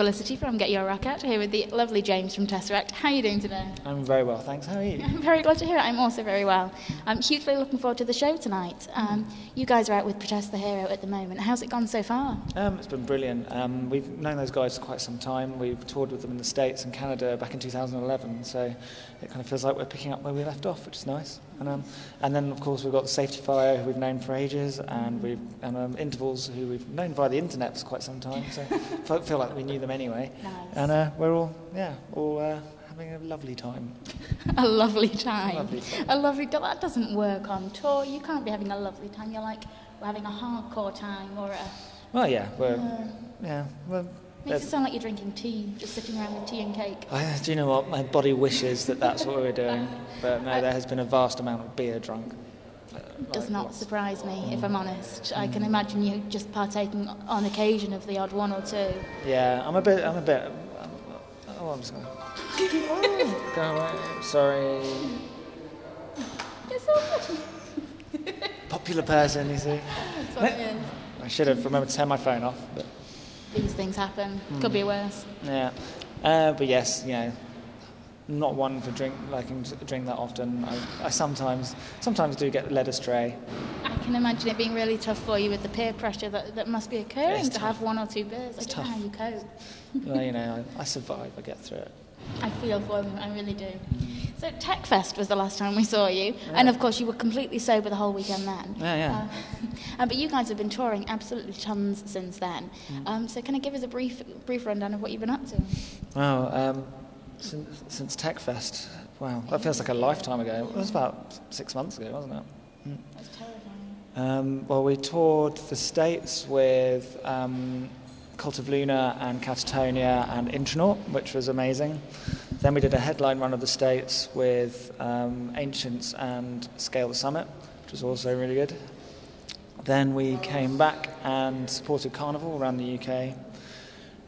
Felicity from GetYourRockOut, here with the lovely James from Tesseract. How are you doing today? I'm very well, thanks. How are you? I'm very glad to hear it. I'm also very well. I'm hugely looking forward to the show tonight. You guys are out with Protest the Hero at the moment. How's it gone so far? It's been brilliant. We've known those guys for quite some time. We've toured with them in the States and Canada back in 2011, so it kind of feels like we're picking up where we left off, which is nice. And then, of course, we've got the Safety Fire, who we've known for ages, and Intervals, who we've known via the internet for quite some time, so I feel like we knew them anyway. Nice. And we're all having a lovely time. A lovely time. Lovely time. A lovely time. That doesn't work on tour. You can't be having a lovely time. You're like, we're having a hardcore time or a... Well, yeah, Makes it sound like you're drinking tea, just sitting around with tea and cake. Do you know what? My body wishes that that's what we were doing. But no, there has been a vast amount of beer drunk. Does not surprise me, if I'm honest. I can imagine you just partaking on occasion of the odd one or two. Yeah, I'm just going to... Go away. Sorry. It's all good. Popular person, you see. That's what it is. I should have remembered to turn my phone off. But These things happen. Could be worse. yeah. But yes, not one for liking to drink that often. I sometimes do get led astray. I can imagine it being really tough for you with the peer pressure that must be occurring to have one or two beers. I don't know how you cope. Well, I survive. I get through it. I feel for them, I really do. So TechFest was the last time we saw you, and of course you were completely sober the whole weekend then. Yeah. But you guys have been touring absolutely tons since then. So can I give us a brief rundown of what you've been up to? Wow, since TechFest, wow, that feels like a lifetime ago. It was about 6 months ago, wasn't it? That's terrifying. Well, we toured the States with Cult of Luna and Catatonia and Intronaut, which was amazing. Then we did a headline run of the States with Ancients and Scale the Summit, which was also really good. Then we came back and supported Carnival around the UK,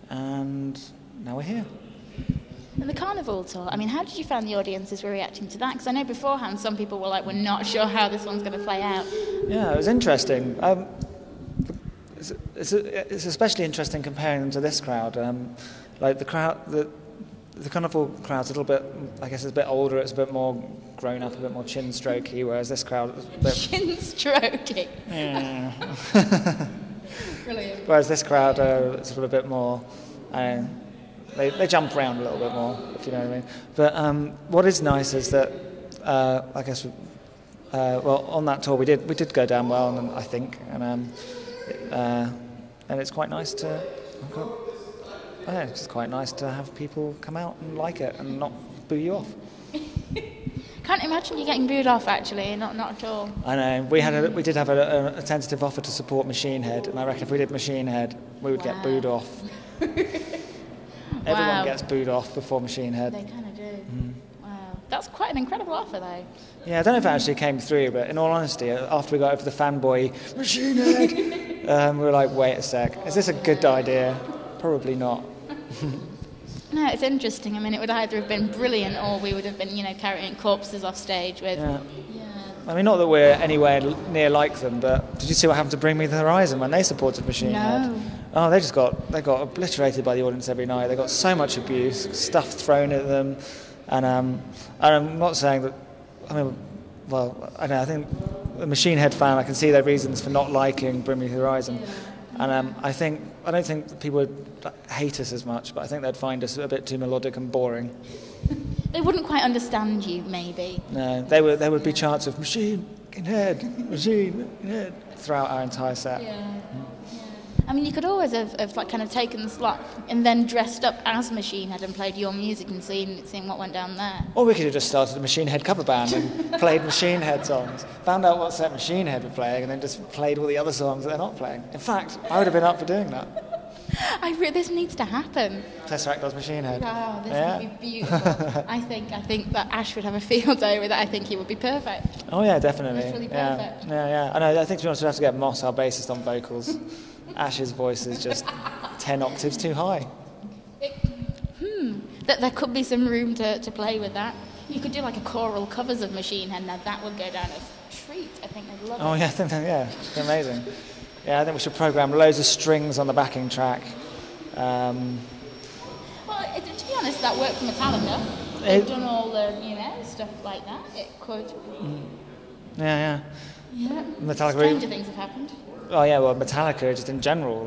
and now we're here. And the Carnival tour, I mean, how did you find the audiences were reacting to that? Because I know beforehand some people were like, we're not sure how this one's going to play out. Yeah, it was interesting. It's especially interesting comparing them to this crowd. Like the crowd, the Carnival crowd's a little bit, I guess, it's a bit older. It's a bit more grown up, a bit more chin strokey. Whereas this crowd, is a bit chin strokey. Yeah. Brilliant. Whereas this crowd, it's a little bit more. They jump around a little bit more, if you know what I mean. But what is nice is that I guess, on that tour we did go down well, and I think, and it's quite nice to. It's just quite nice to have people come out and like it and not boo you off. Can't imagine you getting booed off, actually, not at all. I know. We did have a tentative offer to support Machine Head, and I reckon if we did Machine Head, we would get booed off. Everyone gets booed off before Machine Head. They kind of do. Wow. That's quite an incredible offer, though. Yeah, I don't know if it actually came through, but in all honesty, after we got over the fanboy Machine Head, we were like, wait a sec, is this a good idea? Probably not. No, it's interesting. I mean, it would either have been brilliant or we would have been, carrying corpses off stage with... Yeah. I mean, not that we're anywhere near like them, but did you see what happened to Bring Me the Horizon when they supported Machine Head? Oh, they got obliterated by the audience every night. They got so much abuse, stuff thrown at them, and I'm not saying that. I mean, well, I don't know. I think a Machine Head fan, I can see their reasons for not liking Bring Me the Horizon, and I don't think people would hate us as much, but I think they'd find us a bit too melodic and boring. They wouldn't quite understand you, maybe. No, there would be chants of Machine Head throughout our entire set. Yeah. I mean, you could always have kind of taken the slot and then dressed up as Machine Head and played your music and seen what went down there. Or we could have just started a Machine Head cover band and played Machine Head songs, found out what set Machine Head were playing, and then just played all the other songs that they're not playing. In fact, I would have been up for doing that. This needs to happen. Tesseract does Machine Head. Oh, this would be beautiful. I think that Ash would have a field day with it. I think he would be perfect. Oh yeah, definitely. Literally perfect. Yeah. I think to be honest, we'd have to get Moss, our bassist, on vocals. Ash's voice is just 10 octaves too high. There could be some room to play with that. You could do like a choral covers of Machine Head. Now that would go down as a treat. I think they'd love it. Oh yeah, it's amazing. Yeah, I think we should program loads of strings on the backing track. honest, that worked for Metallica. They've done all the, stuff like that. It could. Yeah. Metallica. Stranger things have happened. Oh yeah, well, Metallica just in general,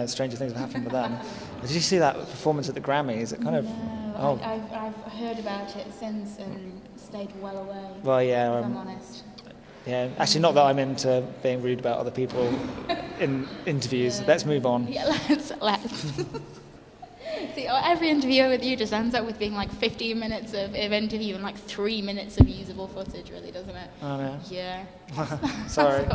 stranger things have happened with them. Did you see that performance at the Grammys? It kind of. No, I've heard about it since and stayed well away. Well, yeah. If I'm honest. Yeah, actually, not that I'm into being rude about other people in interviews. Let's move on. Yeah, let's. See, every interview with you just ends up with being like 15 minutes of interview and like 3 minutes of usable footage, really, doesn't it? Oh, no. Yeah. Sorry.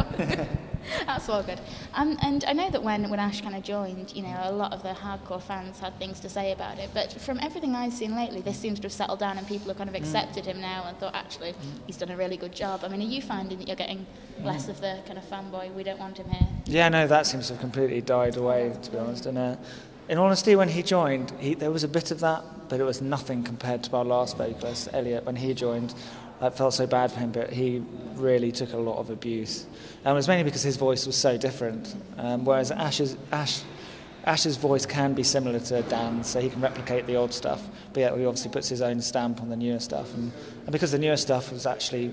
That's all good. And I know that when Ash kind of joined, a lot of the hardcore fans had things to say about it. But from everything I've seen lately, this seems to have settled down and people have kind of accepted him now and thought, actually, he's done a really good job. I mean, are you finding that you're getting less of the kind of fanboy, we don't want him here? Yeah, no, that seems to have completely died away, to be honest. And in honesty, when he joined, there was a bit of that, but it was nothing compared to our last vocalist, Elliot. When he joined, I felt so bad for him, but he really took a lot of abuse. And it was mainly because his voice was so different, whereas Ash's voice can be similar to Dan's, so he can replicate the old stuff, but yet he obviously puts his own stamp on the newer stuff. And because the newer stuff was actually...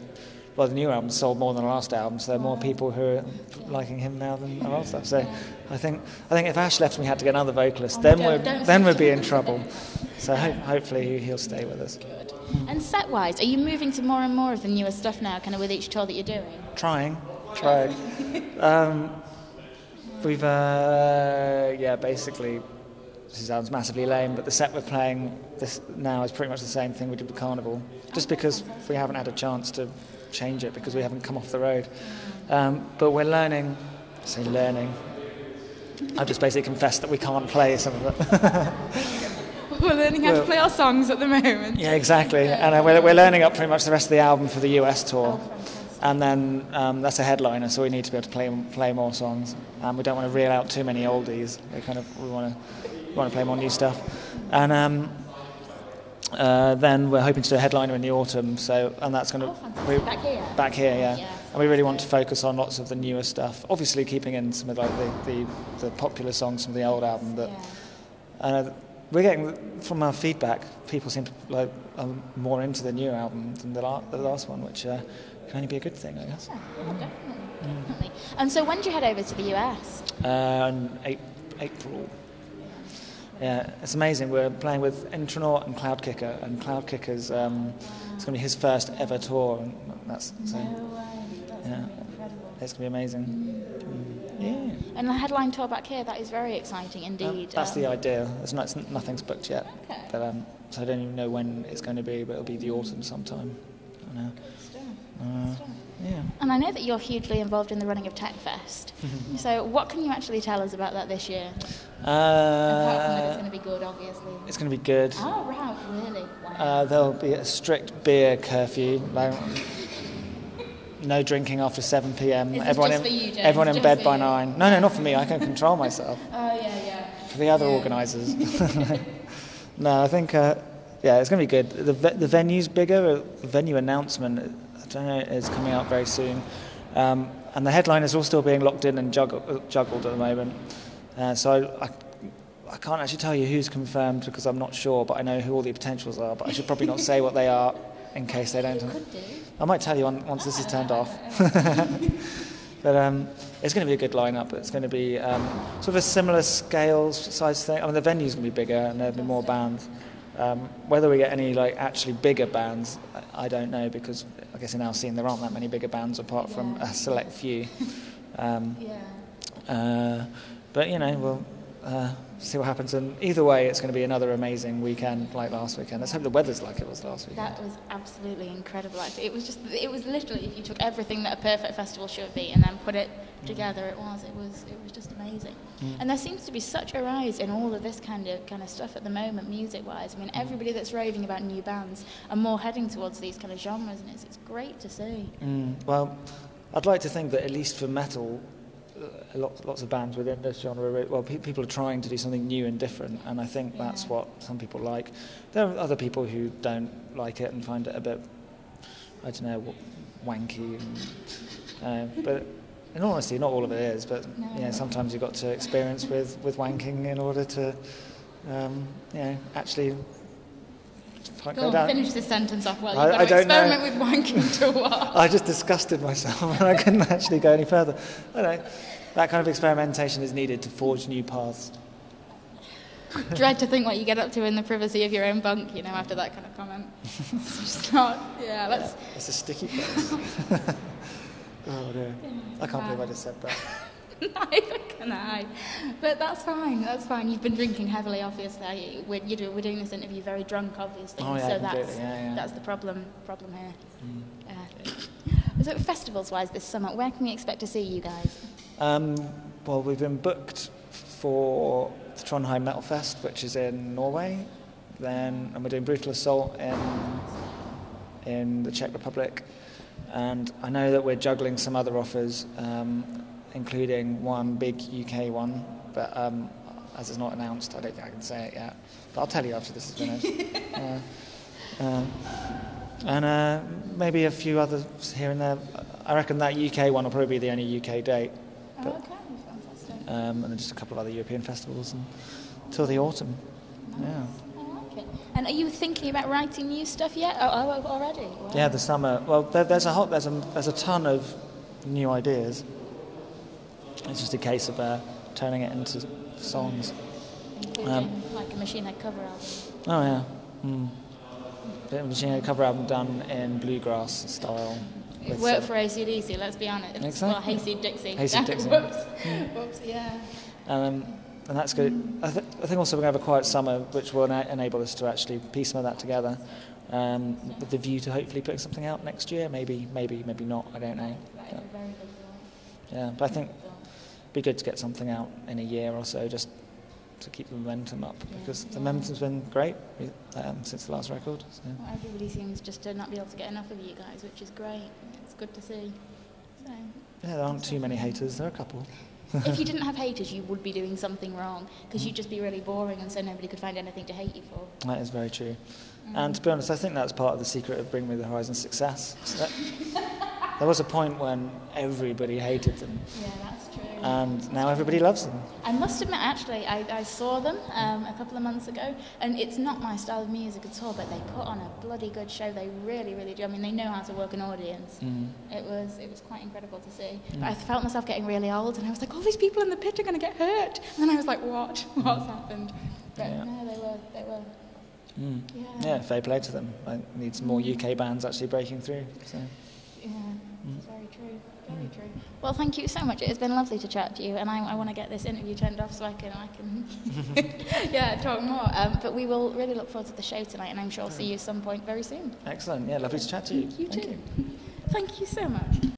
Well, the new album sold more than the last album, so there are more people who are liking him now than our old stuff. So I think if Ash left and we had to get another vocalist, then we'd be in trouble. So hopefully he'll stay with us. Good. And set-wise, are you moving to more and more of the newer stuff now, kind of with each tour that you're doing? Trying. We've basically. This sounds massively lame, but the set we're playing this now is pretty much the same thing we did with Carnival, just because we haven't had a chance to change it because we haven't come off the road. But we're learning. I've just basically confessed that we can't play some of it. We're learning how to play our songs at the moment. Yeah, exactly. And we're learning up pretty much the rest of the album for the US tour. And then that's a headliner, so we need to be able to play more songs. We don't want to reel out too many oldies. We want to play more new stuff. And then we're hoping to do a headliner in the autumn. And that's going to back here, yeah. And we really want to focus on lots of the newer stuff. Obviously, keeping in some of the popular songs from the old album. But we're getting, from our feedback, people seem to like more into the new album than the last one, which can only be a good thing, I guess. Yeah, definitely. And so, when do you head over to the US? April. Yeah, it's amazing. We're playing with Intronaut and Cloudkicker, and Cloudkicker's it's going to be his first ever tour, and that's incredible. It's going to be amazing. Yeah. And the headline tour back here, that is very exciting indeed. That's the idea. Nothing's booked yet, but so I don't even know when it's going to be, but it'll be the autumn sometime. I know. Yeah. And I know that you're hugely involved in the running of TechFest. So what can you actually tell us about that this year? Apart from that it's going to be good, obviously. It's going to be good. Oh, right, really? Wow. There'll be a strict beer curfew. No drinking after 7 p.m. Everyone just for you, James? Everyone in bed by 9. No, not for me. I can control myself. Oh, yeah. For the other organisers. No, I think, it's going to be good. The venue's bigger. The venue announcement, I don't know, is coming out very soon. And the headliners are all still being locked in and juggled at the moment. So I can't actually tell you who's confirmed because I'm not sure, but I know who all the potentials are. But I should probably not say what they are in case they don't. Could do. I might tell you once this is turned off. But it's going to be a good lineup. It's going to be sort of a similar scale size thing. I mean, the venue's going to be bigger and there'll be more bands. Whether we get any actually bigger bands, I don't know, because I guess in our scene there aren't that many bigger bands apart from a select few. But we'll see what happens. And either way, it's going to be another amazing weekend like last weekend. Let's hope the weather's like it was last weekend. That was absolutely incredible. Actually, it was literally, if you took everything that a perfect festival should be and then put it together, it was just amazing. And there seems to be such a rise in all of this kind of stuff at the moment, music-wise. I mean, everybody that's raving about new bands are more heading towards these kind of genres, and it's great to see. Well, I'd like to think that at least for metal, lots of bands within this genre, people are trying to do something new and different, and I think that's what some people like. There are other people who don't like it and find it a bit, I don't know, wanky. But in all honesty, not all of it is. But sometimes you've got to experience with wanking in order to, actually quite Go go on, down. finish this sentence off well. You've got I to don't know. experiment with wanking to what? I just disgusted myself and I couldn't actually go any further. I don't know. That kind of experimentation is needed to forge new paths. Dread to think what you get up to in the privacy of your own bunk, you know, after that kind of comment. It's just not, let's... It's a sticky place. Oh dear. I can't believe I just said that. Neither can I. But that's fine. You've been drinking heavily, obviously. We're doing this interview very drunk, obviously. Oh, yeah, so completely. that's the problem here. So festivals-wise this summer, where can we expect to see you guys? Well, we've been booked for the Trondheim Metal Fest, which is in Norway, and we're doing Brutal Assault in the Czech Republic, and I know that we're juggling some other offers, including one big UK one, but as it's not announced, I don't think I can say it yet. But I'll tell you after this is finished. And maybe a few others here and there. I reckon that UK one will probably be the only UK date. But, okay, fantastic. and then just a couple of other European festivals until the autumn. Nice. Yeah. I like it. And are you thinking about writing new stuff yet? Oh, already? Wow. Yeah, the summer. Well, there's a ton of new ideas. It's just a case of turning it into songs. Including like a Machine Head cover album. Oh yeah. The Machine Head cover album done in bluegrass style. It worked for AC/DC, let's be honest. Exactly. Well, Hayseed Dixie. Hayseed Dixie. Whoops, yeah. And that's good. I think also we're going to have a quiet summer, which will enable us to actually piece some of that together, with the view to hopefully putting something out next year. Maybe not. I don't know. That is a very good point. Yeah, but I think it'd be good to get something out in a year or so, just to keep the momentum up, because the momentum's been great since the last record. So. Well, everybody seems just to not be able to get enough of you guys, which is great. It's good to see. So, yeah, there aren't too many haters. There are a couple. if you didn't have haters, you would be doing something wrong, because you'd just be really boring, and so nobody could find anything to hate you for. That is very true. And to be honest, I think that's part of the secret of Bring Me the Horizon's success. So there was a point when everybody hated them. Yeah, that's true. And now everybody loves them. I must admit, actually, I saw them a couple of months ago, and it's not my style of music at all, but they put on a bloody good show. They really, really do. I mean, they know how to work an audience. It was quite incredible to see. But I felt myself getting really old, and I was like, all these people in the pit are going to get hurt. And then I was like, what's happened? But no, they were. Yeah, fair play to them. I need some more UK bands actually breaking through. So. Yeah, it's very true. Very true. Well, thank you so much. It's been lovely to chat to you, and I want to get this interview turned off so I can talk more. But we will really look forward to the show tonight, and I'm sure I'll see you at some point very soon. Excellent. Yeah, lovely to chat to you. Thank you too. Thank you so much.